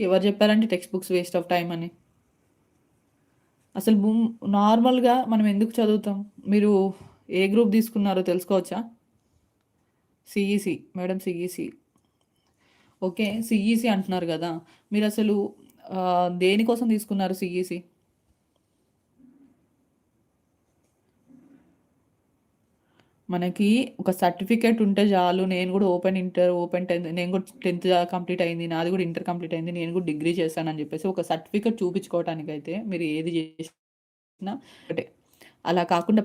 ఎవరు చెప్పారండి text books waste of time అని? అసలు నార్మల్‌గా మనం ఎందుకు చదువుతాం? మీరు ఏ గ్రూప్ తీసుకున్నారో తెలుసుకోవచ్చా? CEC. Madam CEC. Okay. CEC అంటున్నారు గదా! మీరసలు దేనికోసం తీసుకున్నారు సీఈసీ? మనకి ఒక సర్టిఫికేట్ ఉంటే చాలు. నేను గూడా ఓపెన్ ఇంటర్, ఓపెన్ 10థ్ నేను గూడా 10థ్ కంప్లీట్ అయింది. నాది గూడా ఇంటర్ కంప్లీట్ అయింది. నేను గూడా డిగ్రీ చేశానని జెప్పేసి ఒక సర్టిఫికేట్ చూపించుకోవటానికైతే మీరు ఏది చేసినా ఒకటే. అలా కాకుండా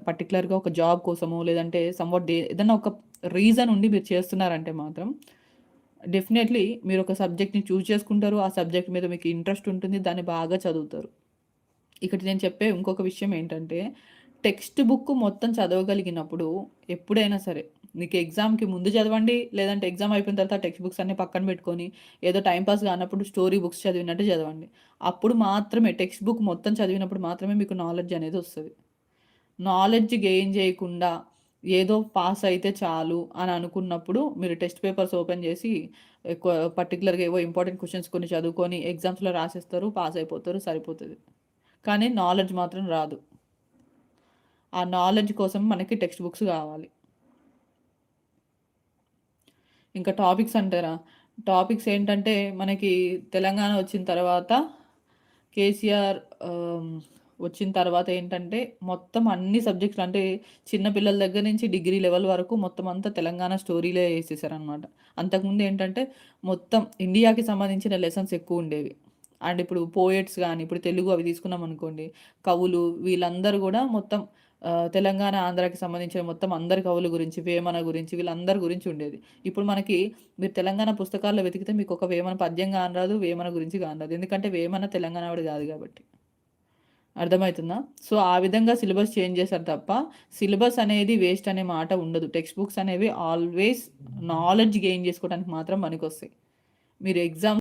పర్టిక్యులర్‌గా ఒక జాబ్ కోసమో లేదంటే సమ్‌వాట్ ఏదన్నా ఒక రీజన్ ఉండి మీరు చేస్తున్నారంటే మాత్రం డెఫినైట్‌లీ మీరొక సబ్జెక్ట్‌ని చూజ్ చేసుకుంటారు. ఆ సబ్జెక్ట్ మీద మీకు ఇంట్రెస్ట్ ఉంటుంది. దాన్ని బాగా చదువుతారు. ఇక్కడ నేను చెప్పే ఇంకొక విషయం ఏంటంటే, టెక్స్ట్ బుక్ మొత్తం చదవగలిగినప్పుడు ఎప్పుడైనా సరే, మీకు ఎగ్జామ్‌కి ముందు చదవండి, లేదంటే ఎగ్జామ్ అయిపోయిన తర్వాత టెక్స్ట్ బుక్స్ అన్నీ పక్కన పెట్టుకొని, ఏదో టైమ్ పాస్ కానప్పుడు స్టోరీ బుక్స్ చదివినట్టు చదవండి. అప్పుడు మాత్రమే టెక్స్ట్ బుక్ మొత్తం చదివినప్పుడు మాత్రమే మీకు నాలెడ్జ్ అనేది వస్తది. నాలెడ్జ్ గెయిన్ చేయకుండా, ఏదో పాస్ అయితే చాలు అని అనుకున్నప్పుడు, మీరు టెస్ట్ పేపర్స్ ఓపెన్ చేసి, ఎక్కువ పర్టిక్యులర్‌గా ఏవో ఇంపార్టెంట్ క్వెషన్స్ కొన్ని చదువుకొని ఎగ్జామ్స్‌లో రాసేస్తారు, పాస్ అయిపోతారు, సరిపోతది. కానీ నాలెడ్జ్ మాత్రం రాదు. ఆ నాలెడ్జ్ కోసం మనకి టెక్స్ట్ బుక్స్ గావాలి. ఇంకా టాపిక్స్ అంటారా? టాపిక్స్ ఏంటంటే మనకి తెలంగాణ వచ్చిన తర్వాత కేసీఆర్ ఆహ్, వచ్చిన తర్వాత ఏంటంటే మొత్తం అన్ని సబ్జెక్ట్స్ అంటే చిన్న పిల్లల దగ్గర నుంచి డిగ్రీ లెవెల్ వరకు మొత్తం అంతా తెలంగాణ స్టోరీలే ఏసేసారనమాట. అంతకుముందు ఏంటంటే మొత్తం ఇండియాకి సంబంధించిన లెసన్స్ ఎక్కువుండేవి. అండ్ ఇప్పుడు పోయెట్స్ గాని, ఇప్పుడు తెలుగు అవి తీసుకున్నామనుకోండి, కవులు వీళ్ళందరూ గూడా మొత్తం తెలంగాణ, ఆంధ్రాకి సంబంధించిన మొత్తం అందరి కవుల గురించి, వేమన గురించి వీళ్ళందరి గురించి ఉండేది. ఇప్పుడు మనకి మీరు తెలంగాణ పుస్తకాల్లో వెతికితే మీకొక వేమన పద్యం గానరాదు, వేమన గురించి గానరాదు. ఎందుకంటే వేమన తెలంగాణ వాడు గాదు గాబట్టి. అర్థమైతుందా? సో, ఆ విధంగా సిలబస్ చేంజ్ చేశారు తప్ప, సిలబస్ అనేది వేస్ట్ అనే మాట ఉండదు. టెక్స్ట్ బుక్స్ అనేవి ఆల్‌వేస్ నాలెడ్జ్ గెయిన్ జేసుకోవడానికి మాత్రం పనికొస్తాయి. మీరు ఎగ్జామ్